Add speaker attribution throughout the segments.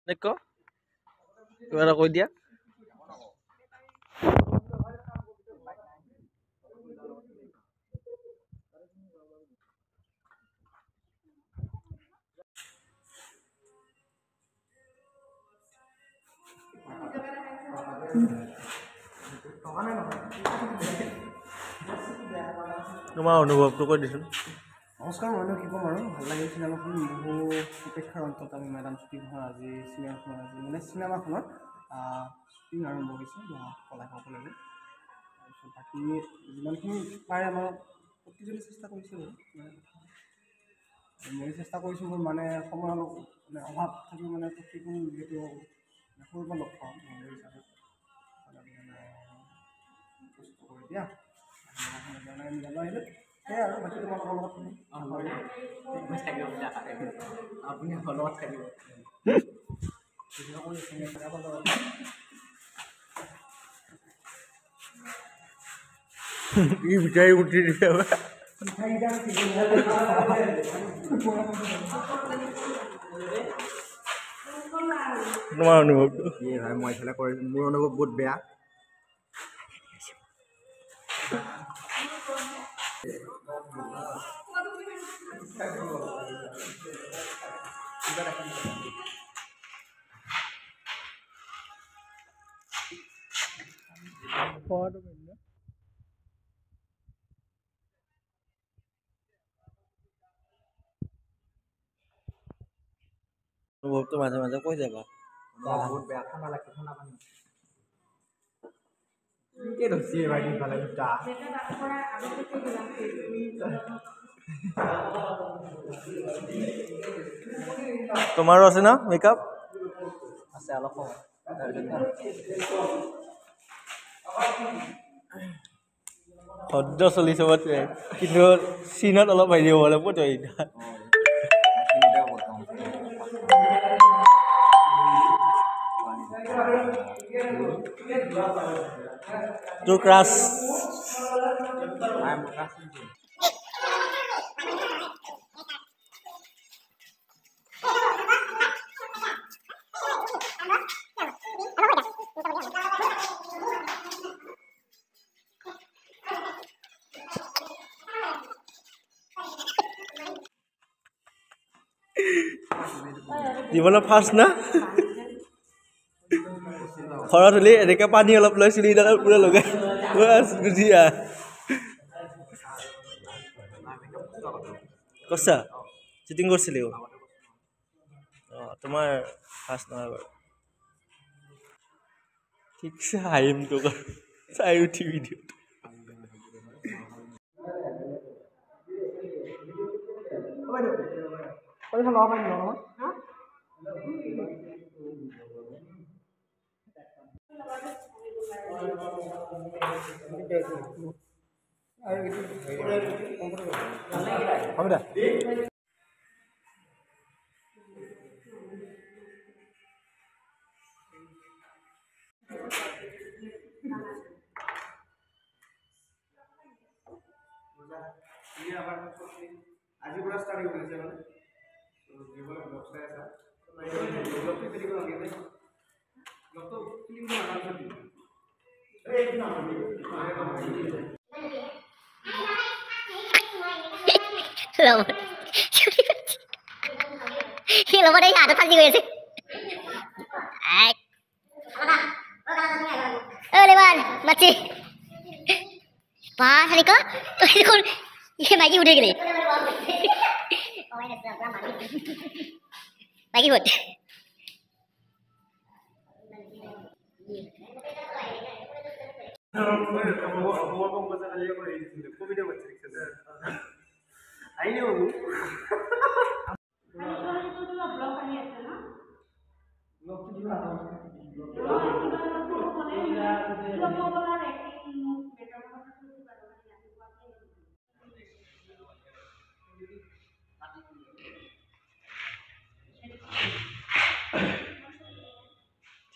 Speaker 1: Neko, gimana kau dia? Nomor অনুভৱ তো কৈ দিছোন
Speaker 2: নমস্কাৰ মানুহ কি ক'ম আৰু ভাল লাগিল চিনেমাখন বহু উপেক্ষাৰ অন্তত আমি মেডাম শ্বুটিং হয় আজি চিনেমাখন মানে চিনেমাখনৰ শ্বুটিং আৰম্ভ হৈছে কলাকাৰসকলে তাৰপিছত বাকী যিমানখিনি পাৰে আমাৰ প্ৰতিজনে চেষ্টা কৰিছোঁ মই চেষ্টা কৰিছোঁ মোৰ মানে সময়ৰ মানে অভাৱ থাকি মানে প্ৰতিটো যিহেতু কৰিব লক্ষ্য হিচাপে কষ্ট কৰি দিয়া আহিলে সেয়াই আৰু বাকী তোমালোকৰ লগত আপুনি লগত থাকিব
Speaker 1: বিচাৰি উঠি দিছে তোমাৰ অনুভৱটো
Speaker 2: ভাই মই এইফালে কৰি মোৰ অনুভৱ বহুত বেয়া
Speaker 1: অনুভৱটো মাজে মাজে কৈ যাবা
Speaker 2: বহুত বেয়া ঠাণ্ডা লাগছে ঠাণ্ডা পানী কি ধৰছি ভাই দিনফালে দুটা
Speaker 1: তোমাৰো আছে না মেকআপ
Speaker 2: আছে অলপ
Speaker 1: সদ্য চলিছে কিন্তু চিনত অলপ আহি দিব লাগিব তই তোৰ ক্ৰাছ জীৱনৰ ফাৰ্ষ্ট না ঘৰত হ'লে এনেকৈ পানী অলপ লৈ চুলিডালত পুৰা লগাই বুজি কৈছা শ্বুটিং কৰিছিলি অঁ তোমাৰ ফাৰ্ষ্ট নহয় বাৰু ঠিকছে হাঁহিম তোক চাই উঠি ভিডিঅ'ত
Speaker 2: আজি পুৰা ষ্টাৰ্ট হৈ গৈছে মানে যিবিলাক ব্লগ চাই আছা ব্লগটো ফিলিং লাগে নে ব্লগটো ফিলিং
Speaker 3: লগতে হাতত ফাঁচি গৈ আছে মাছি Pak, hari ke? Ini bagi udah gini. Bagi buat.
Speaker 2: I know.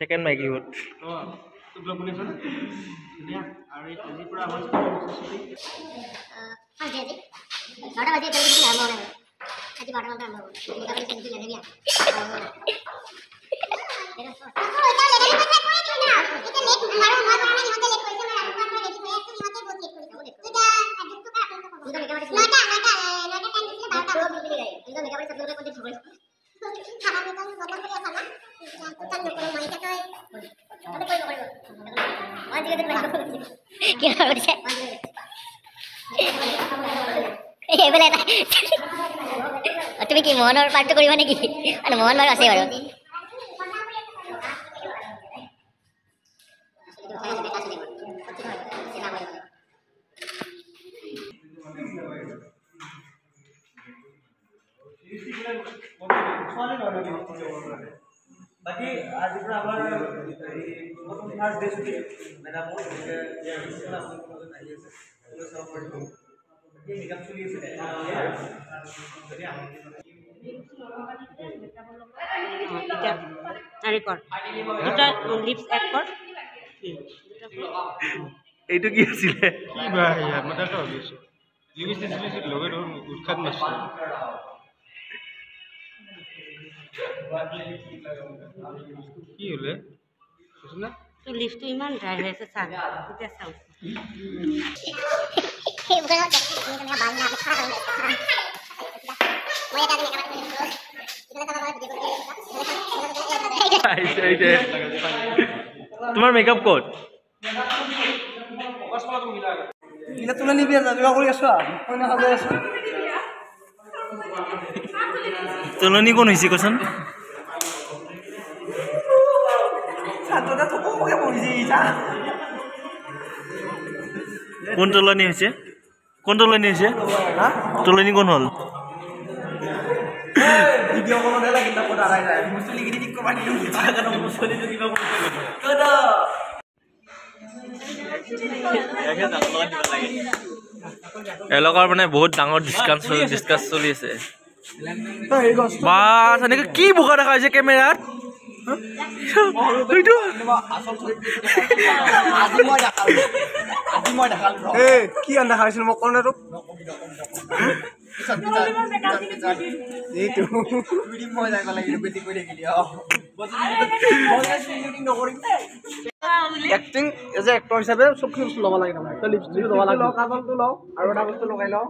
Speaker 1: Second মাইকি হুড
Speaker 2: তো ব্লগ বনাইছো না ধুনীয়া আৰু এই আজিৰ পৰা আমাৰ ছুটি
Speaker 3: আজি 9টা বাজে এতিয়ালৈকে আৰম্ভ হোৱা নাই আজি 12টা মানতে আৰম্ভ হ'ব মোটামুটি চেঞ্চুৰী লাগে তুমি কি মোহনৰ পাৰ্টটো কৰিবা নেকি আৰু মোহন বাৰু আছে বাৰু
Speaker 2: বাকি আজি পৰা আমাৰ প্ৰথম ফাৰ্ষ্ট ডে ছুটি মেডাম মেকআপ চলি আছে
Speaker 1: এইটো কি আছিলে
Speaker 4: কি বা ইয়াৰ মই তাকে ভাবি আছো লিপষ্টিক লগে ধৰ উৎখাত মাছ কি হলে না
Speaker 5: তো লিপটো ইমান ড্ৰাই হৈ আছে চাহ এতিয়া চাওঁ
Speaker 1: তোমাৰ মেকআপ ক'ত
Speaker 2: ইলা তুলা নিবি যোৱা কৰি আছো কইনা সাজাই আছো
Speaker 1: তুলনি কোন হৈছে কচোন
Speaker 2: ছাত্ৰটা থপকে বহিছে ইটা
Speaker 1: কোন তুলনি হৈছে কোন তুলনি হৈছে তুলনি কোন হ'ল
Speaker 2: ভিডিও বনালে লাগি না কোটা আই যায় মুছলি গিৰি ঠিক কবা দিও কাৰণ মুছলি যদি কিবা কইনা
Speaker 1: এলকাৰ মানে বহুত ডাঙৰ ডিসকাছ চলি আছে বা এনেকে কি বোকা দেখা হৈছে কেমেৰাত
Speaker 2: কি আন্দা খাইছিল মই কৰ্ণাটো এক্টিং এজ এ এক্টৰ হিচাপে চবখিনি বস্তু ল'ব লাগে তাৰমানে লিপষ্টিক ল'ব লাগে কাজলটো লওঁ আৰু এটা বস্তু লগাই লওঁ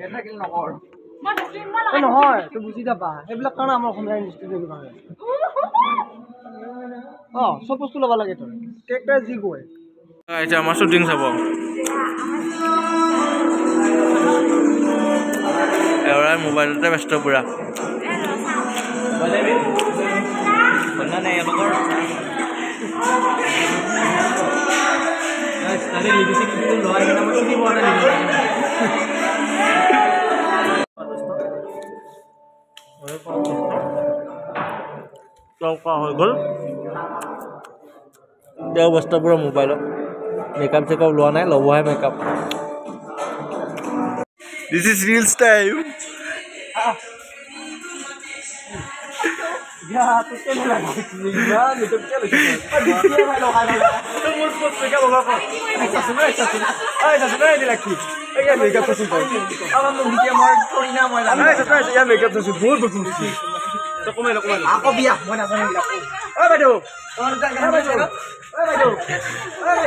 Speaker 2: এ থাকিল নকৰ নহয় তই বুজি নাপা সেইবিলাক কাৰণে আমাৰ অসমীয়া ইণ্ডাষ্ট্ৰীত এইবিলাক হয় চব বস্তু ল'ব লাগে তই কেৰেক্টাৰ যি কয়
Speaker 1: এতিয়া আমাৰ শ্বুটিং চাব এওঁৰাই মোবাইলতে ব্যস্ত পুৰা হৈ গ'ল তেওঁ ব্যস্ত পুৰা মোবাইলত মেকআপ চেকআপ লোৱা নাই ল'বহে makeup this is reels time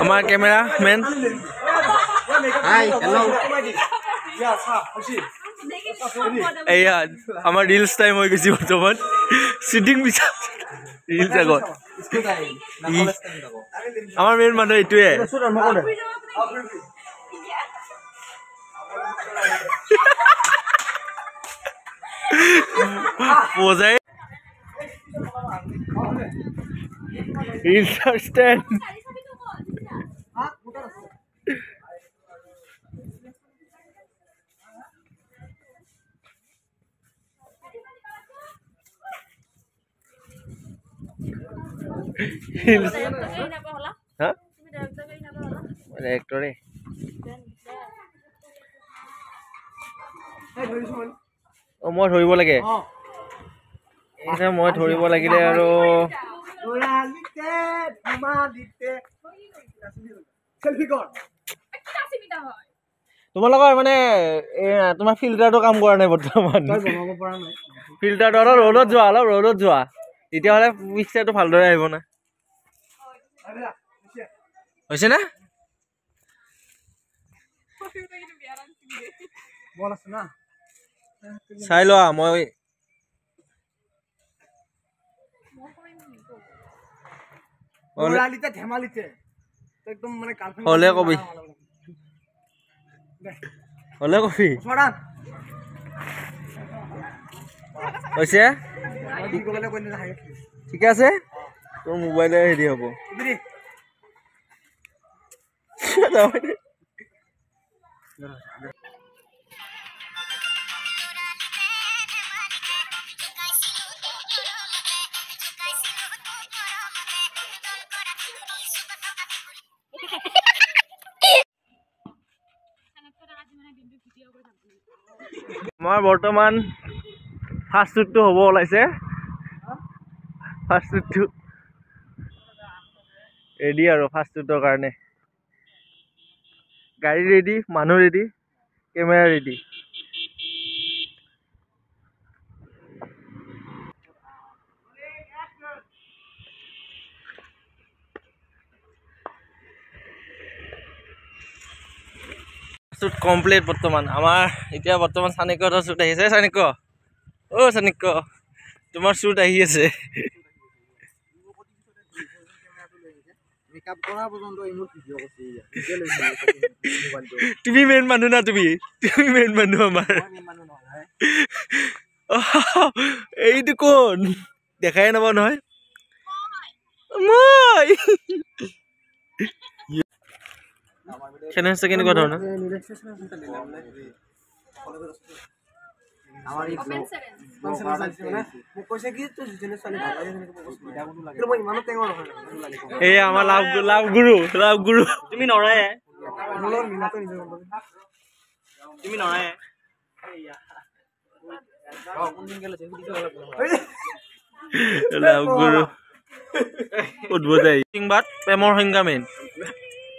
Speaker 1: আমাৰ কেমেৰা মেন এয়া আমাৰ ৰিলছ টাইম হৈ গৈছে বৰ্তমান শ্বুটিং পিছত ৰিলছ আগত আমাৰ মেইন মানুহ এইটোৱে বজাই ৰিলছৰ ষ্টেণ্ড ডাইৰেক্টৰে মই ধৰিব লাগে মই ধৰিব লাগিলে আৰু
Speaker 2: লৰালিতে ধেমালিতে চেলফি কৰ
Speaker 1: তোমালোকৰ মানে তোমাৰ ফিল্টাৰটো কাম কৰা নাই বৰ্তমান
Speaker 2: তই বনাব পৰা নাই
Speaker 1: ফিল্টাৰটো অলপ ৰ'দত যোৱা তেতিয়াহ'লে পিকচাৰটো ভালদৰে আহিব না হৈছে না
Speaker 2: বল আছে না
Speaker 1: চাই লোৱা মই
Speaker 2: লৰালিতে ধেমালিতে একদম মানে গাৰ্লফ্ৰেণ্ড
Speaker 1: হ'লে কবি
Speaker 2: ওচৰা
Speaker 1: হৈছে
Speaker 2: কি ক'বলৈ কৈ না হাই
Speaker 1: ঠিকে আছে তোৰ মোবাইলে হেৰি হ'ব
Speaker 2: দিদি
Speaker 1: আমাৰ বৰ্তমান ফাষ্ট ফুডটো হ'ব ওলাইছে ফাষ্ট ফুডটো ৰেডি আৰু ফাষ্ট ফুডৰ কাৰণে গাড়ী ৰেডি মানুহ ready camera ready shoot complete বৰ্তমান আমাৰ এতিয়া বৰ্তমান চানিকৰ শ্বুট আহিছে চানিক চানিক তোমাৰ শ্বুট আহি আছে
Speaker 2: মেকআপ কৰা পৰ্যন্ত ইমোট ভিডিঅ'
Speaker 1: তুমি মেইন মানুহ না তুমি মেইন মানুহ আমাৰ এইটো কোন দেখাই নাপাওঁ নহয় মই কেনেকুৱা ধৰণৰ
Speaker 2: আমাৰ এই মোক কৈছে কি তোৰ যিজনী ছোৱালী ভাল লাগে কিন্তু মই ইমানো টেঙৰ নহয়
Speaker 1: এই আমাৰ লাভ গুৰু তুমি নৰায়ে
Speaker 2: মোৰ লগত মিলাটো নিজৰ
Speaker 1: তুমি নৰায়ে লাভ গুৰু উদ্বোধন সংবাদ প্ৰেমৰ সংজ্ঞা মেইন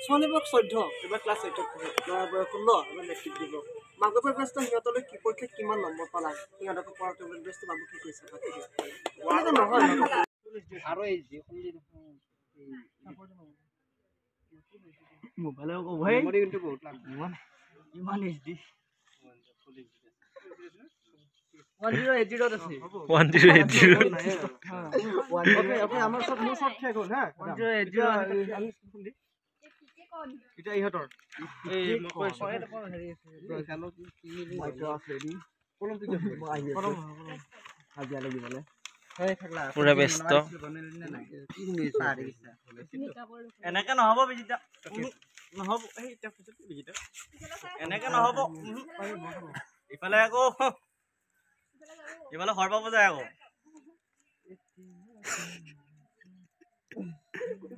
Speaker 2: ছোৱালীবোৰক 14 এবাৰ ক্লাছ 8ত ল'ৰা বয়স 16 এবাৰ মেট্ৰিক দিব মাক বাপেৰ ব্যস্ত সিহঁতলৈ কি পৰীক্ষাত কিমান নম্বৰ পালা সিহঁতক পঢ়াতে ব্যস্ত বাবু কি কৈছে আৰু এই মোবাইলে ক'ব ভাই কিন্তু বহুত লাগ ইমান এইচডি 1080 আছে
Speaker 1: 1080
Speaker 2: ওকে আমাৰ সব মোৰ সব শেষ হ'ল হা 1080 আমি খুলি এটা ইহঁতৰ এই মই কৈছো হেৰি চালো কি মাইক্ৰ ৰেডি কলম কি আছে মই আহি আছো হাজিয়া লাগিবলে এই থাকলা
Speaker 1: পুৰা ব্যস্ত
Speaker 2: এনেকে নহব বিজিতা নহব এই এটা ফটো বিজিতা এনেকে নহব ইফালে আকৌ ইফালে হৰ পাব যায় আকৌ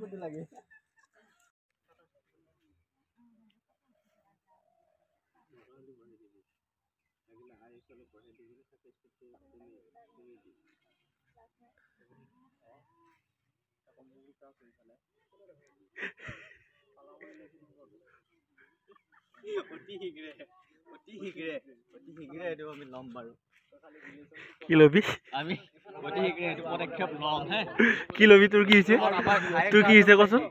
Speaker 2: কত লাগে
Speaker 1: কি লবি কি লবি তোৰ কি হৈছে কচোন